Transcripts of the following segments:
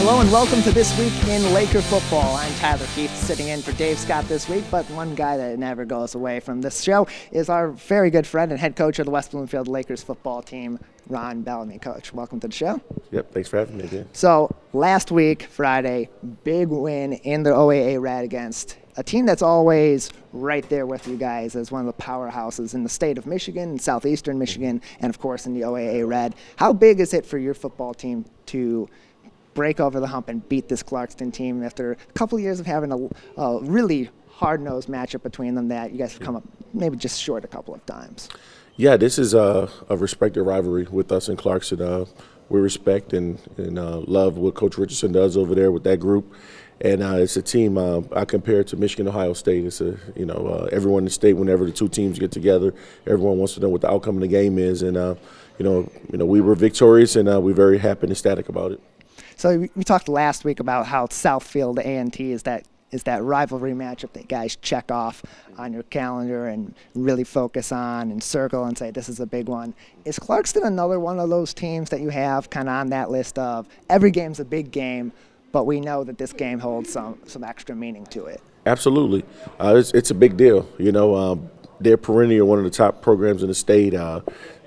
Hello and welcome to This Week in Laker Football. I'm Tyler Kieft, sitting in for Dave Scott this week, but one guy that never goes away from this show is our very good friend and head coach of the West Bloomfield Lakers football team, Ron Bellamy. Coach, welcome to the show. Yep, thanks for having me again. So, last week, Friday, big win in the OAA Red against a team that's always right there with you guys as one of the powerhouses in the state of Michigan, southeastern Michigan, and of course in the OAA Red. How big is it for your football team to break over the hump and beat this Clarkston team after a couple of years of having a really hard-nosed matchup between them that you guys have come up maybe just short a couple of times? Yeah, this is a respected rivalry with us in Clarkston. We respect and love what Coach Richardson does over there with that group. And it's a team I compare it to Michigan, Ohio State. It's everyone in the state, whenever the two teams get together, everyone wants to know what the outcome of the game is. And we were victorious, and we're very happy and ecstatic about it. So we talked last week about how Southfield A&T is that rivalry matchup that guys check off on your calendar and really focus on and circle and say this is a big one. Is Clarkston another one of those teams that you have kind of on that list of every game's a big game, but we know that this game holds some extra meaning to it? Absolutely. It's a big deal. They're perennial one of the top programs in the state,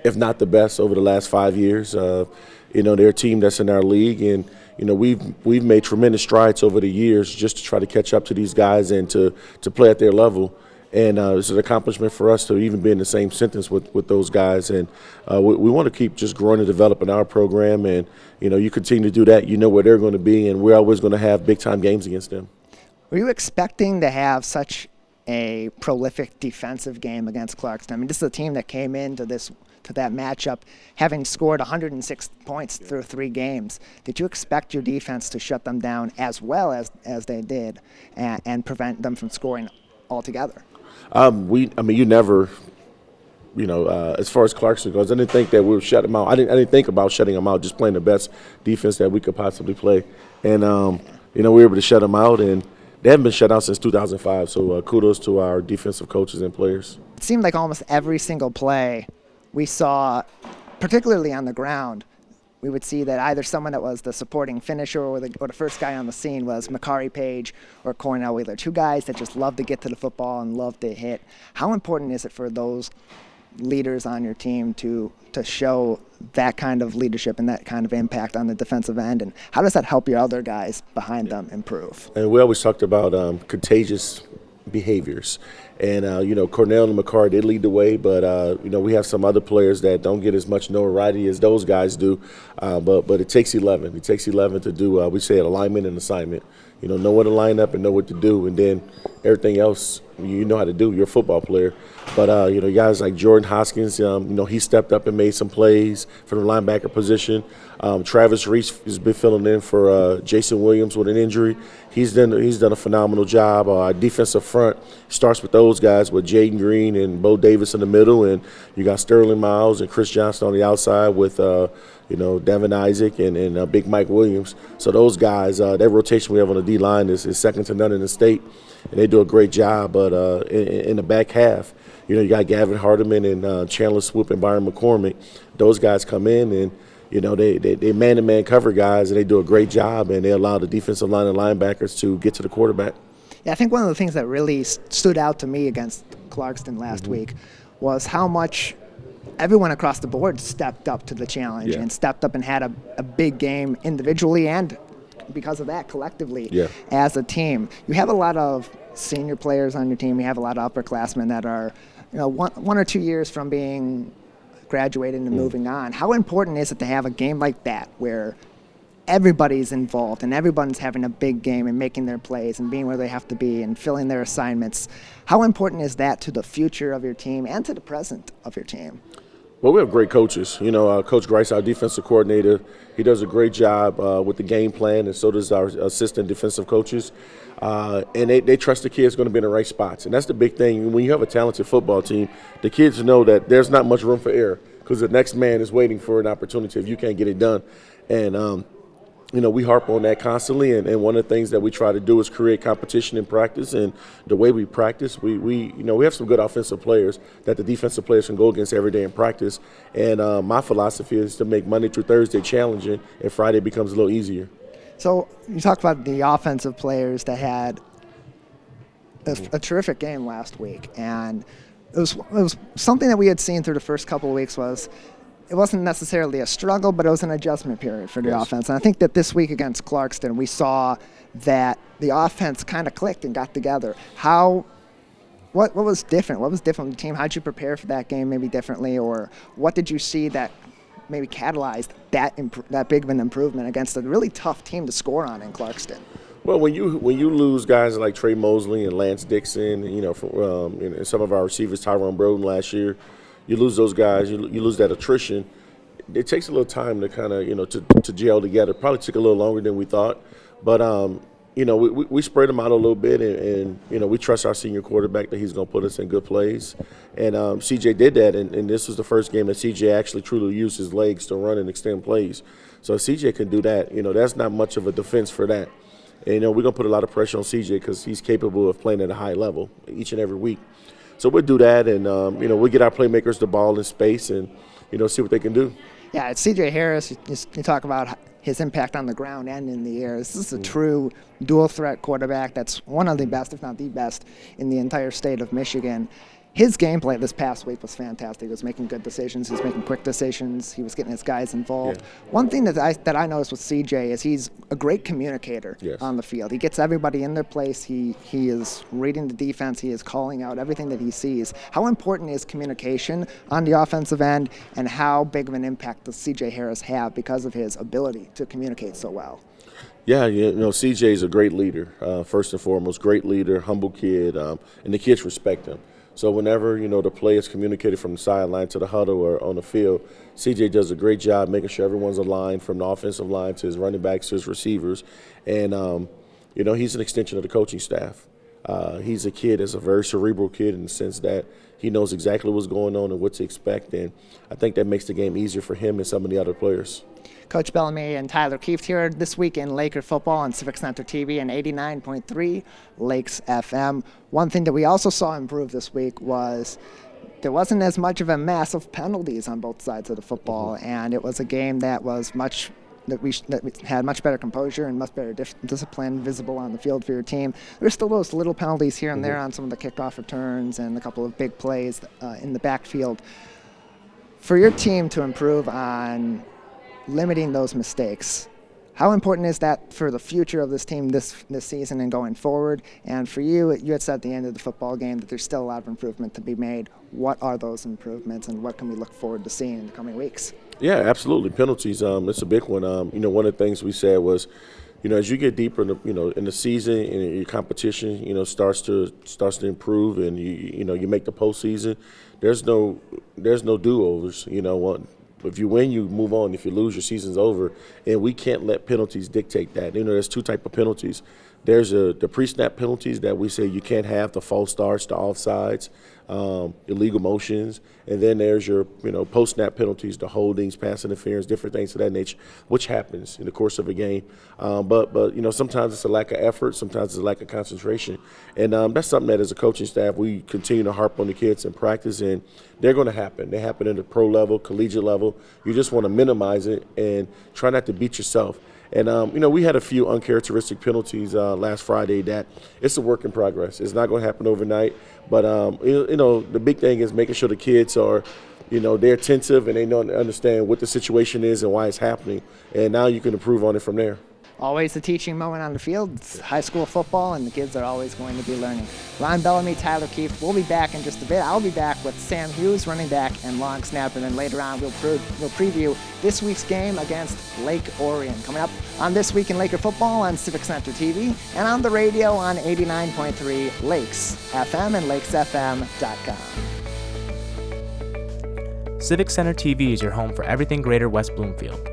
if not the best over the last 5 years. They're a team that's in our league, and we've made tremendous strides over the years just to try to catch up to these guys and to play at their level. And it's an accomplishment for us to even be in the same sentence with those guys. And we want to keep just growing and developing our program. And, you continue to do that, you know where they're going to be, and we're always going to have big-time games against them. Were you expecting to have such a prolific defensive game against Clarkston? I mean, this is a team that came into that matchup having scored 106 points through 3 games. Did you expect your defense to shut them down as well as they did and prevent them from scoring altogether? You never, as far as Clarkston goes, I didn't think that we would shut them out. I didn't think about shutting them out, just playing the best defense that we could possibly play. And, we were able to shut them out, and they haven't been shut out since 2005, so kudos to our defensive coaches and players. It seemed like almost every single play we saw, particularly on the ground, we would see that either someone that was the supporting finisher or the first guy on the scene was Makari Page or Cornell Wheeler, 2 guys that just love to get to the football and love to hit. How important is it for those leaders on your team to show that kind of leadership and that kind of impact on the defensive end, and how does that help your other guys behind them improve? And we always talked about contagious behaviors. And, Cornell and McCarr, they lead the way, but, we have some other players that don't get as much notoriety as those guys do. But it takes 11. It takes 11 to do, we say, alignment and assignment. Know when to line up and know what to do, and then everything else you know how to do. You're a football player. But, guys like Jordan Hoskins, he stepped up and made some plays from the linebacker position. Travis Reese has been filling in for Jason Williams with an injury. He's done a phenomenal job. Our defensive front starts with those guys, with Jaden Green and Bo Davis in the middle, and you got Sterling Miles and Chris Johnson on the outside with Devin Isaac and Big Mike Williams. So those guys, that rotation we have on the D-line is second to none in the state, and they do a great job. But in the back half, you got Gavin Hardiman and Chandler Swoop and Byron McCormick. Those guys come in and they man-to-man cover guys, and they do a great job, and they allow the defensive line and linebackers to get to the quarterback. Yeah, I think one of the things that really stood out to me against Clarkston last week was how much everyone across the board stepped up to the challenge and stepped up and had a big game individually and because of that collectively as a team. You have a lot of senior players on your team. You have a lot of upperclassmen that are one or 2 years from being graduated and moving on. How important is it to have a game like that where everybody's involved and everyone's having a big game and making their plays and being where they have to be and filling their assignments? How important is that to the future of your team and to the present of your team? Well, we have great coaches. Coach Grice, our defensive coordinator, he does a great job with the game plan, and so does our assistant defensive coaches. And they trust the kids going to be in the right spots. And that's the big thing. When you have a talented football team, the kids know that there's not much room for error because the next man is waiting for an opportunity if you can't get it done. And we harp on that constantly, and one of the things that we try to do is create competition in practice. And the way we practice, we have some good offensive players that the defensive players can go against every day in practice. And my philosophy is to make Monday through Thursday challenging, and Friday becomes a little easier. So you talk about the offensive players that had a terrific game last week, and it was something that we had seen through the first couple of weeks. It wasn't necessarily a struggle, but it was an adjustment period for the offense. And I think that this week against Clarkston, we saw that the offense kind of clicked and got together. What was different? What was different with the team? How did you prepare for that game maybe differently, or what did you see that maybe catalyzed that big of an improvement against a really tough team to score on in Clarkston? Well, when you lose guys like Trey Mosley and Lance Dixon, and some of our receivers, Tyrone Broden last year, you lose those guys, you lose that attrition. It takes a little time to kind of, to gel together. Probably took a little longer than we thought, but we spread them out a little bit, and we trust our senior quarterback that he's going to put us in good plays. And CJ did that, and this was the first game that CJ actually truly used his legs to run and extend plays. So if CJ can do that, that's not much of a defense for that. And, we're going to put a lot of pressure on CJ because he's capable of playing at a high level each and every week. So we'll do that, and, we'll get our playmakers the ball in space and, see what they can do. Yeah, it's C.J. Harris. You talk about his impact on the ground and in the air. This is a true dual-threat quarterback that's one of the best, if not the best, in the entire state of Michigan. His gameplay this past week was fantastic. He was making good decisions. He was making quick decisions. He was getting his guys involved. Yeah. One thing that I noticed with CJ is he's a great communicator on the field. He gets everybody in their place. He is reading the defense. He is calling out everything that he sees. How important is communication on the offensive end, and how big of an impact does CJ Harris have because of his ability to communicate so well? Yeah, CJ is a great leader, first and foremost. Great leader, humble kid, and the kids respect him. So whenever, the play is communicated from the sideline to the huddle or on the field, CJ does a great job making sure everyone's aligned from the offensive line to his running backs to his receivers. And, he's an extension of the coaching staff. He's a kid that's a very cerebral kid in the sense that he knows exactly what's going on and what to expect. And I think that makes the game easier for him and some of the other players. Coach Bellamy and Tyler Kieft here this week in Laker football on Civic Center TV and 89.3 Lakes FM. One thing that we also saw improve this week was there wasn't as much of a mass of penalties on both sides of the football, and it was a game that was that we had much better composure and much better discipline visible on the field for your team. There's still those little penalties here and there on some of the kickoff returns and a couple of big plays in the backfield. For your team to improve on limiting those mistakes, how important is that for the future of this team this season and going forward? And for you had said at the end of the football game that there's still a lot of improvement to be made. What are those improvements, and what can we look forward to seeing in the coming weeks? Yeah, absolutely. Penalties, it's a big one. One of the things we said was, as you get deeper in the season and your competition, starts to improve, and you make the postseason, there's no do-overs. If you win, you move on. If you lose, your season's over. And we can't let penalties dictate that. There's two types of penalties. There's the pre-snap penalties that we say you can't have, the false starts, the offsides, illegal motions. And then there's your, post-snap penalties, the holdings, pass interference, different things of that nature, which happens in the course of a game. But sometimes it's a lack of effort. Sometimes it's a lack of concentration. And that's something that as a coaching staff, we continue to harp on the kids in practice, and they're going to happen. They happen at the pro level, collegiate level. You just want to minimize it and try not to beat yourself. And, we had a few uncharacteristic penalties last Friday that it's a work in progress. It's not going to happen overnight. But, the big thing is making sure the kids are, they're attentive and they understand what the situation is and why it's happening. And now you can improve on it from there. Always a teaching moment on the field. It's high school football, and the kids are always going to be learning. Ron Bellamy, Tyler Kieft. We'll be back in just a bit. I'll be back with Sam Hughes, running back and long snapper. And then later on, we'll preview this week's game against Lake Orion. Coming up on This Week in Laker Football on Civic Center TV and on the radio on 89.3 Lakes FM and lakesfm.com. Civic Center TV is your home for everything Greater West Bloomfield.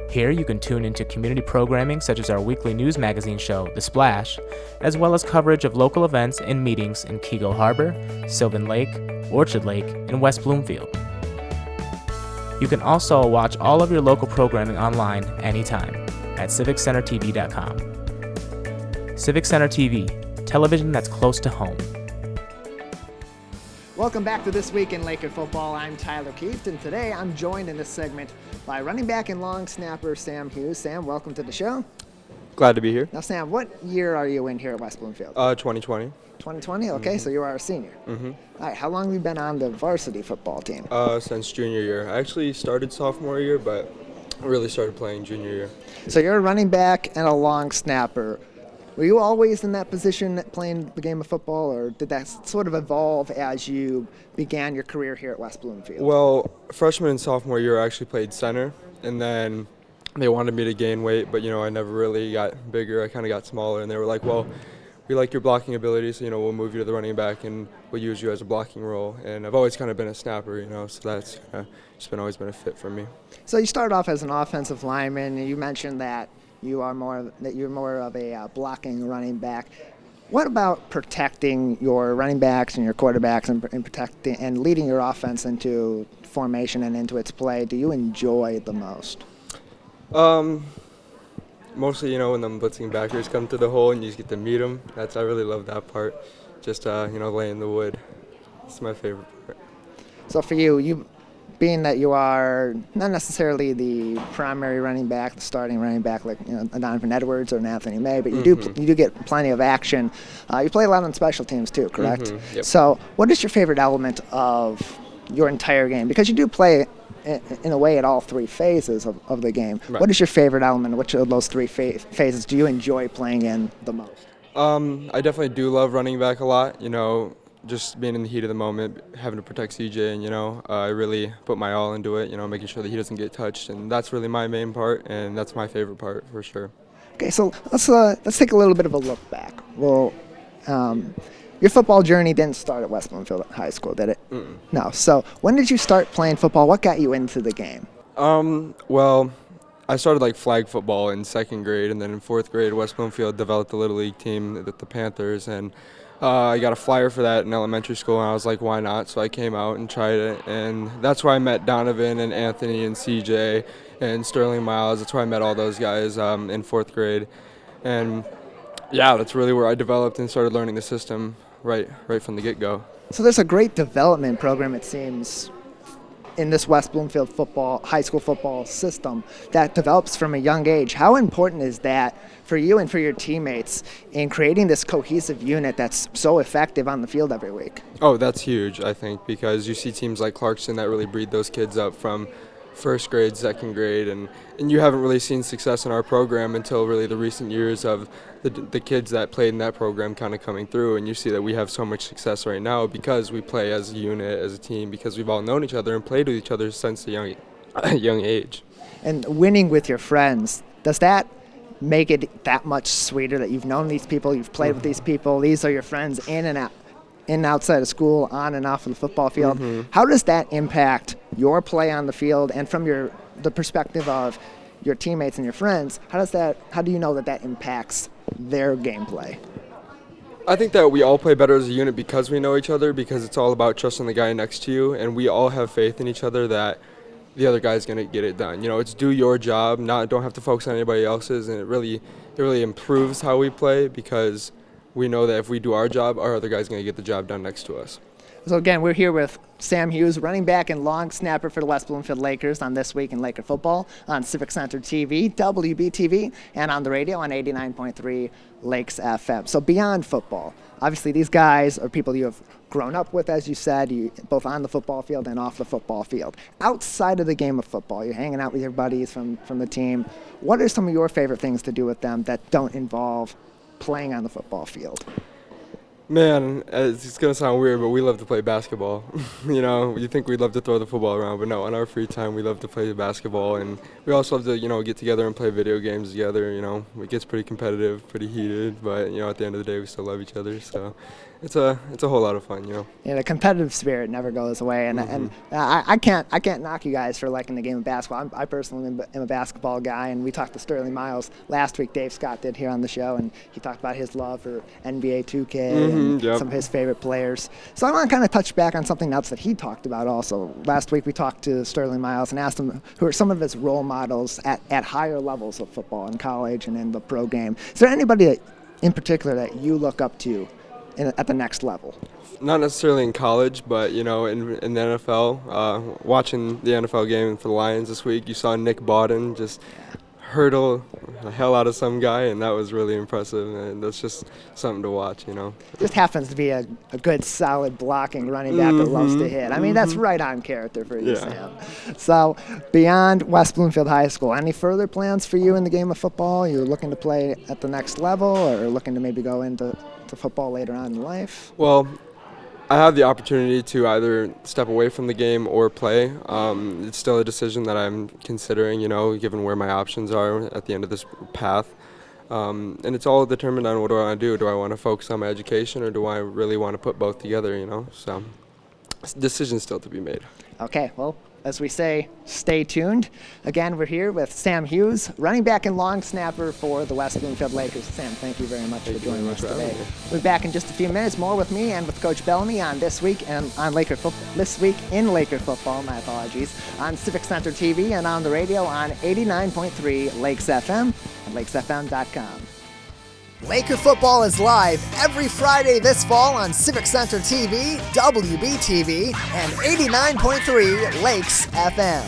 Here you can tune into community programming such as our weekly news magazine show, The Splash, as well as coverage of local events and meetings in Kego Harbor, Sylvan Lake, Orchard Lake, and West Bloomfield. You can also watch all of your local programming online anytime at civiccentertv.com. Civic Center TV, television that's close to home. Welcome back to This Week in Laker Football. I'm Tyler Kieft, and today I'm joined in this segment by running back and long snapper Sam Hughes. Sam, welcome to the show. Glad to be here. Now, Sam, what year are you in here at West Bloomfield? 2020. 2020? Okay, so you are a senior. Mm-hmm. All right, how long have you been on the varsity football team? Since junior year. I actually started sophomore year, but really started playing junior year. So you're a running back and a long snapper. Were you always in that position playing the game of football, or did that sort of evolve as you began your career here at West Bloomfield? Well, freshman and sophomore year I actually played center, and then they wanted me to gain weight, but I never really got bigger. I kind of got smaller, and they were like, well, we like your blocking ability, so we'll move you to the running back and we'll use you as a blocking role. And I've always kind of been a snapper, so that's just always been a fit for me. So you started off as an offensive lineman, and you mentioned that you're more of a blocking running back. What about protecting your running backs and your quarterbacks and protecting and leading your offense into formation and into its play do you enjoy the most? Mostly, when the blitzing backers come to the hole and you just get to meet them. I really love that part. Just, laying the wood. It's my favorite part. So for you being that you are not necessarily the primary running back, the starting running back like a Donovan Edwards or an Anthony May, but you do get plenty of action. You play a lot on special teams too, correct? Mm-hmm. Yep. So what is your favorite element of your entire game? Because you do play in a way at all three phases of the game. Right. What is your favorite element? Which of those three phases do you enjoy playing in the most? I definitely do love running back a lot. Just being in the heat of the moment, having to protect CJ, and I really put my all into it. Making sure that he doesn't get touched, and that's really my main part, and that's my favorite part for sure. Okay, so let's take a little bit of a look back. Well, your football journey didn't start at West Bloomfield High School, did it? Mm-mm. No. So when did you start playing football? What got you into the game? Well, I started flag football in second grade, and then in fourth grade, West Bloomfield developed a little league team, the Panthers, and I got a flyer for that in elementary school, and I was like, why not? So I came out and tried it, and that's where I met Donovan and Anthony and CJ and Sterling Miles. That's where I met all those guys in fourth grade, and yeah, that's really where I developed and started learning the system right from the get-go. So there's a great development program, it seems, in this West Bloomfield high school football system that develops from a young age. How important is that for you and for your teammates in creating this cohesive unit that's so effective on the field every week? Oh, that's huge, I think, because you see teams like Clarkston that really breed those kids up from first grade, second grade, and you haven't really seen success in our program until really the recent years of the kids that played in that program kind of coming through, and you see that we have so much success right now because we play as a unit, as a team, because we've all known each other and played with each other since a young age. And winning with your friends, does that make it that much sweeter that you've known these people, you've played with these people, these are your friends in and out? In and outside of school, on and off of the football field. Mm-hmm. How does that impact your play on the field, and from the perspective of your teammates and your friends, how do you know that impacts their gameplay? I think that we all play better as a unit because we know each other, because it's all about trusting the guy next to you, and we all have faith in each other that the other guy's going to get it done. It's do your job, don't have to focus on anybody else's, and it really improves how we play because we know that if we do our job, our other guy's going to get the job done next to us. So again, we're here with Sam Hughes, running back and long snapper for the West Bloomfield Lakers on This Week in Laker Football on Civic Center TV, WBTV, and on the radio on 89.3 Lakes FM. So beyond football, obviously these guys are people you have grown up with, as you said, both on the football field and off the football field. Outside of the game of football, you're hanging out with your buddies from the team. What are some of your favorite things to do with them that don't involve playing on the football field? Man, it's going to sound weird, but we love to play basketball. You think we'd love to throw the football around, but no, on our free time, we love to play basketball. And we also love to, get together and play video games together. It gets pretty competitive, pretty heated, but, at the end of the day, we still love each other. So it's a whole lot of fun, Yeah, the competitive spirit never goes away, and I can't knock you guys for liking the game of basketball. I personally am a basketball guy, and we talked to Sterling Miles last week. Dave Scott did here on the show, and he talked about his love for NBA 2K and some of his favorite players. So I want to kind of touch back on something else that he talked about also. Last week we talked to Sterling Miles and asked him who are some of his role models at higher levels of football in college and in the pro game. Is there anybody in particular that you look up to at the next level? Not necessarily in college, but in the NFL, watching the NFL game for the Lions this week, you saw Nick Bawden just hurdle the hell out of some guy, and that was really impressive, and that's just something to watch, Just happens to be a good, solid blocking running back that loves to hit. I mean, that's right on character for you, Sam. So, beyond West Bloomfield High School, any further plans for you in the game of football? You're looking to play at the next level, or looking to maybe go into football later on in life? Well, I have the opportunity to either step away from the game or play. It's still a decision that I'm considering, given where my options are at the end of this path. And it's all determined on what do I want to do. Do I want to focus on my education, or do I really want to put both together, So, decision still to be made. Okay, well, as we say, stay tuned. Again, we're here with Sam Hughes, running back and long snapper for the West Bloomfield Lakers. Sam, thank you very much for joining us today. We'll be back in just a few minutes more with me and with Coach Bellamy on This Week in Laker Football, my apologies, on Civic Center TV and on the radio on 89.3 Lakes FM and lakesfm.com. Laker football is live every Friday this fall on Civic Center TV, WBTV, and 89.3 Lakes FM.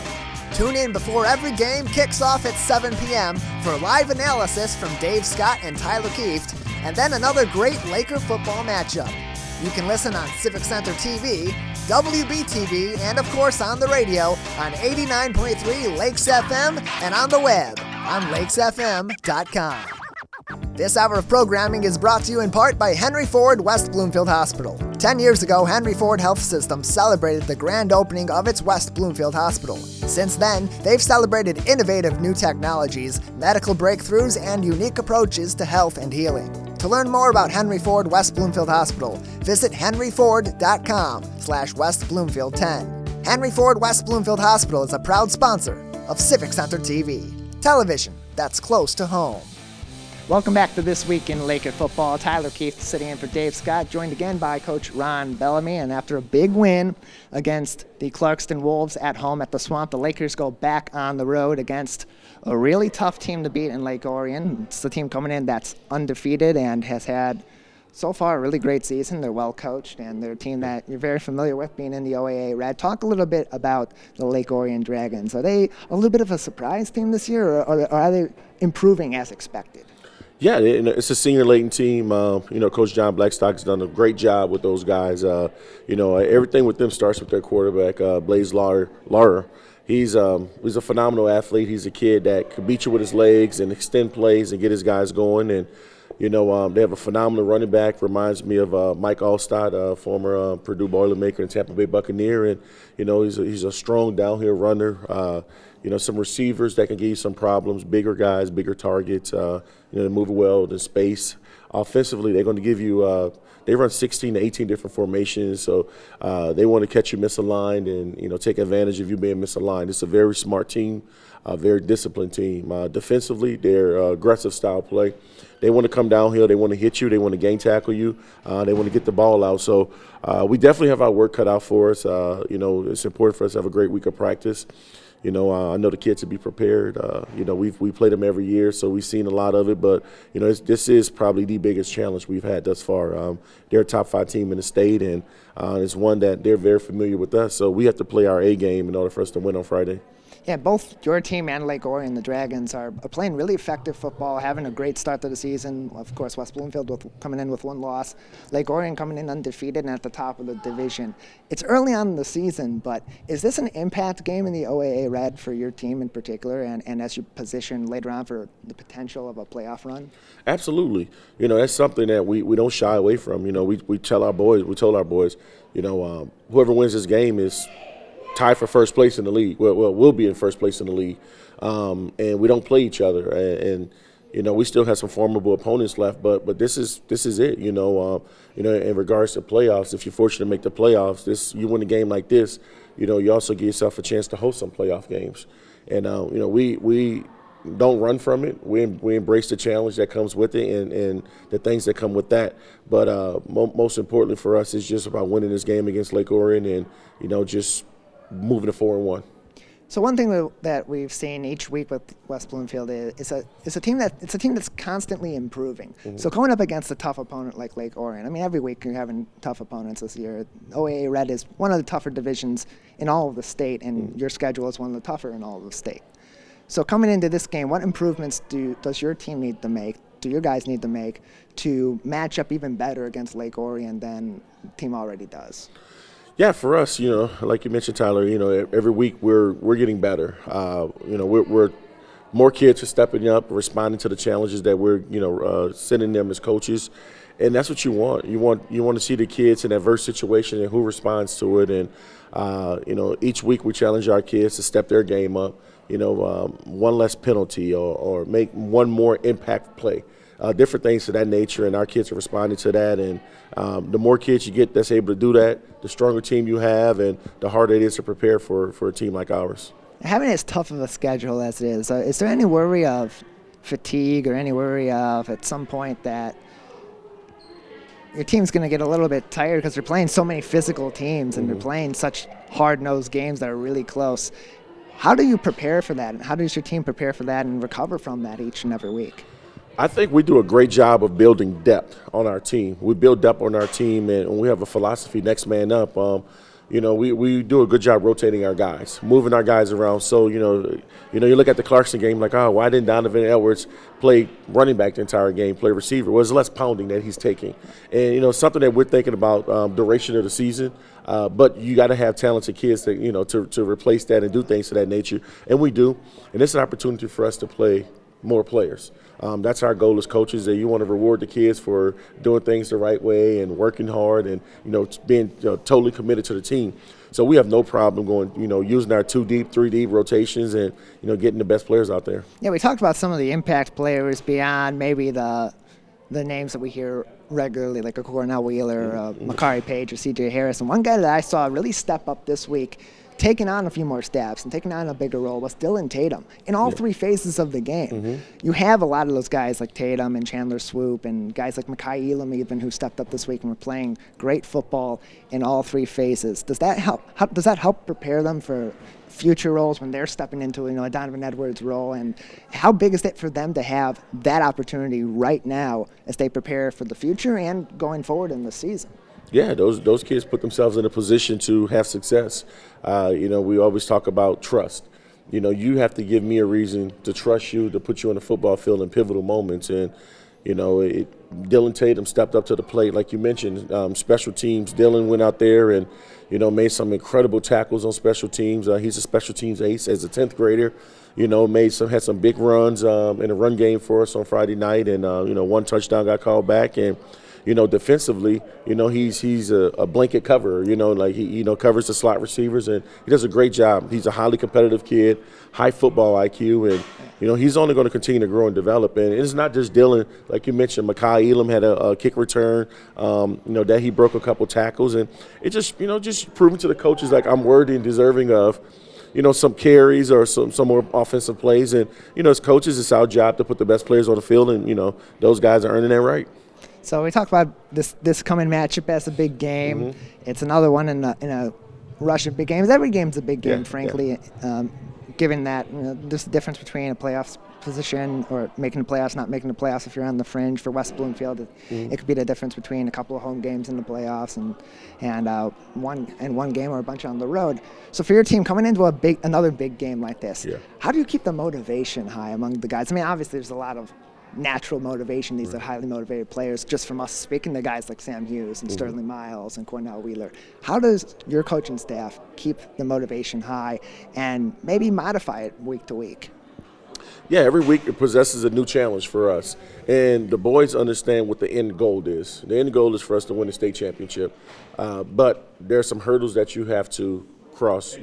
Tune in before every game kicks off at 7 p.m. for live analysis from Dave Scott and Tyler Kieft, and then another great Laker football matchup. You can listen on Civic Center TV, WBTV, and of course on the radio on 89.3 Lakes FM and on the web on lakesfm.com. This hour of programming is brought to you in part by Henry Ford West Bloomfield Hospital. 10 years ago, Henry Ford Health System celebrated the grand opening of its West Bloomfield Hospital. Since then, they've celebrated innovative new technologies, medical breakthroughs, and unique approaches to health and healing. To learn more about Henry Ford West Bloomfield Hospital, visit henryford.com/West Bloomfield 10. Henry Ford West Bloomfield Hospital is a proud sponsor of Civic Center TV, television that's close to home. Welcome back to This Week in Laker Football. Tyler Kieft sitting in for Dave Scott, joined again by Coach Ron Bellamy. And after a big win against the Clarkston Wolves at home at the Swamp, the Lakers go back on the road against a really tough team to beat in Lake Orion. It's the team coming in that's undefeated and has had, so far, a really great season. They're well coached, and they're a team that you're very familiar with being in the OAA Red. Talk a little bit about the Lake Orion Dragons. Are they a little bit of a surprise team this year, or are they improving as expected? Yeah, it's a senior-laden team. Coach John Blackstock has done a great job with those guys. Everything with them starts with their quarterback, Blaze Laurer. He's a phenomenal athlete. He's a kid that can beat you with his legs and extend plays and get his guys going. And they have a phenomenal running back. Reminds me of Mike Allstott, former Purdue Boilermaker and Tampa Bay Buccaneer. And he's a strong downhill runner. Some receivers that can give you some problems, bigger guys, bigger targets, they move well in space. Offensively, they're going to give you they run 16 to 18 different formations, so they want to catch you misaligned and, take advantage of you being misaligned. It's a very smart team, a very disciplined team. Defensively, they're aggressive style play. They want to come downhill. They want to hit you. They want to gang tackle you. They want to get the ball out. So we definitely have our work cut out for us. It's important for us to have a great week of practice. I know the kids will be prepared. We play them every year, so we've seen a lot of it. But, this is probably the biggest challenge we've had thus far. They're a top 5 team in the state, and it's one that they're very familiar with us. So we have to play our A game in order for us to win on Friday. Yeah, both your team and Lake Orion, the Dragons, are playing really effective football, having a great start to the season. Of course, West Bloomfield coming in with 1 loss. Lake Orion coming in undefeated and at the top of the division. It's early on in the season, but is this an impact game in the OAA Red for your team in particular, and as you position later on for the potential of a playoff run? Absolutely. That's something that we don't shy away from. We told our boys, whoever wins this game is tied for first place in the league. Well, we'll be in first place in the league, and we don't play each other. And we still have some formidable opponents left, but this is it. In regards to playoffs, if you're fortunate to make the playoffs, you win a game like this, you also give yourself a chance to host some playoff games. And we don't run from it. We embrace the challenge that comes with it and the things that come with that. But most importantly for us is just about winning this game against Lake Orion and just moving to 4-1. So one thing that we've seen each week with West Bloomfield is a team that's constantly improving. Mm-hmm. So going up against a tough opponent like Lake Orion, I mean, every week you're having tough opponents this year. OAA Red is one of the tougher divisions in all of the state, and your schedule is one of the tougher in all of the state. So coming into this game, what improvements does your team need to make, do your guys need to make to match up even better against Lake Orion than the team already does? Yeah, for us, like you mentioned, Tyler, every week we're getting better. We're more kids are stepping up, responding to the challenges that we're, sending them as coaches. And that's what you want. You want to see the kids in adverse situation and who responds to it. And, each week we challenge our kids to step their game up, one less penalty or make one more impact play. Different things of that nature, and our kids are responding to that. And the more kids you get that's able to do that, the stronger team you have and the harder it is to prepare for a team like ours. Having as tough of a schedule as it is there any worry of fatigue or any worry of at some point that your team's going to get a little bit tired because they're playing so many physical teams and they're playing such hard-nosed games that are really close? How do you prepare for that, and how does your team prepare for that and recover from that each and every week? I think we do a great job of building depth on our team. We build depth on our team, and we have a philosophy, next man up. We do a good job rotating our guys, moving our guys around. So, you look at the Clarkston game like, why didn't Donovan Edwards play running back the entire game, play receiver? Well, it's less pounding that he's taking. And, something that we're thinking about duration of the season. But you got to have talented kids to replace that and do things of that nature. And we do. And it's an opportunity for us to play more players. That's our goal as coaches, that you want to reward the kids for doing things the right way and working hard and, being totally committed to the team. So we have no problem going, using our 2 deep, 3 deep rotations and, getting the best players out there. Yeah, we talked about some of the impact players beyond maybe the names that we hear regularly, like a Cornell Wheeler, Makari Page, or C.J. Harris. And one guy that I saw really step up this week, taking on a few more steps and taking on a bigger role, was Dylan Tatum in all 3 phases of the game. You have a lot of those guys like Tatum and Chandler Swoop and guys like Makai Elam even, who stepped up this week and were playing great football in all 3 phases. Does that help prepare them for future roles when they're stepping into a Donovan Edwards role? And how big is it for them to have that opportunity right now as they prepare for the future and going forward in the season? Yeah, those kids put themselves in a position to have success. We always talk about trust. You have to give me a reason to trust you, to put you on the football field in pivotal moments. And, Dylan Tatum stepped up to the plate, like you mentioned, special teams. Dylan went out there and, made some incredible tackles on special teams. He's a special teams ace as a 10th grader. Had some big runs in a run game for us on Friday night, and, 1 touchdown got called back. And, defensively, he's a blanket coverer, he covers the slot receivers, and he does a great job. He's a highly competitive kid, high football IQ, and, he's only going to continue to grow and develop. And it's not just Dylan. Like you mentioned, Makai Elam had a kick return, that he broke a couple tackles. And it just proving to the coaches like I'm worthy and deserving of, some carries or some more offensive plays. And, as coaches, it's our job to put the best players on the field, and, those guys are earning that right. So we talk about this coming matchup as a big game. It's another one in a rush of big games. Every game's a big game, frankly, given that there's a difference between a playoffs position or making the playoffs, not making the playoffs if you're on the fringe. For West Bloomfield, it could be the difference between a couple of home games in the playoffs and one game or a bunch on the road. So for your team coming into another big game like this, how do you keep the motivation high among the guys? I mean, obviously there's a lot of natural motivation. These are highly motivated players, just from us speaking to guys like Sam Hughes and Sterling Miles and Cornell Wheeler. How does your coaching staff keep the motivation high and maybe modify it week to week? Yeah, every week it possesses a new challenge for us. And the boys understand what the end goal is. The end goal is for us to win the state championship. But there are some hurdles that you have to cross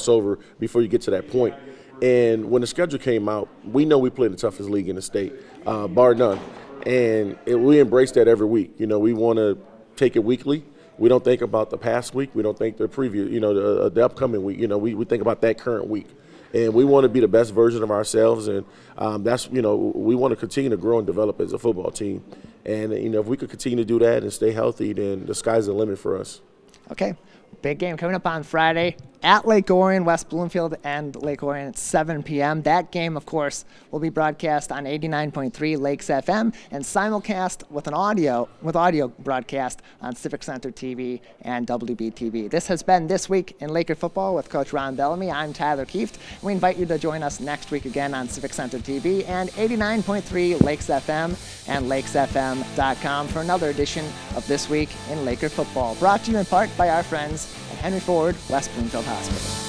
over before you get to that point. And when the schedule came out, we know we play the toughest league in the state, bar none. And we embrace that every week. We want to take it weekly. We don't think about the past week. We don't think the previous, the upcoming week. We think about that current week. And we want to be the best version of ourselves. And that's, we want to continue to grow and develop as a football team. And, if we could continue to do that and stay healthy, then the sky's the limit for us. Okay. Big game coming up on Friday at Lake Orion, West Bloomfield and Lake Orion at 7 p.m. That game, of course, will be broadcast on 89.3 Lakes FM and simulcast with audio broadcast on Civic Center TV and WBTV. This has been This Week in Laker Football with Coach Ron Bellamy. I'm Tyler Kieft. We invite you to join us next week again on Civic Center TV and 89.3 Lakes FM and lakesfm.com for another edition of This Week in Laker Football, brought to you in part by our friends at Henry Ford West Bloomfield Hospital.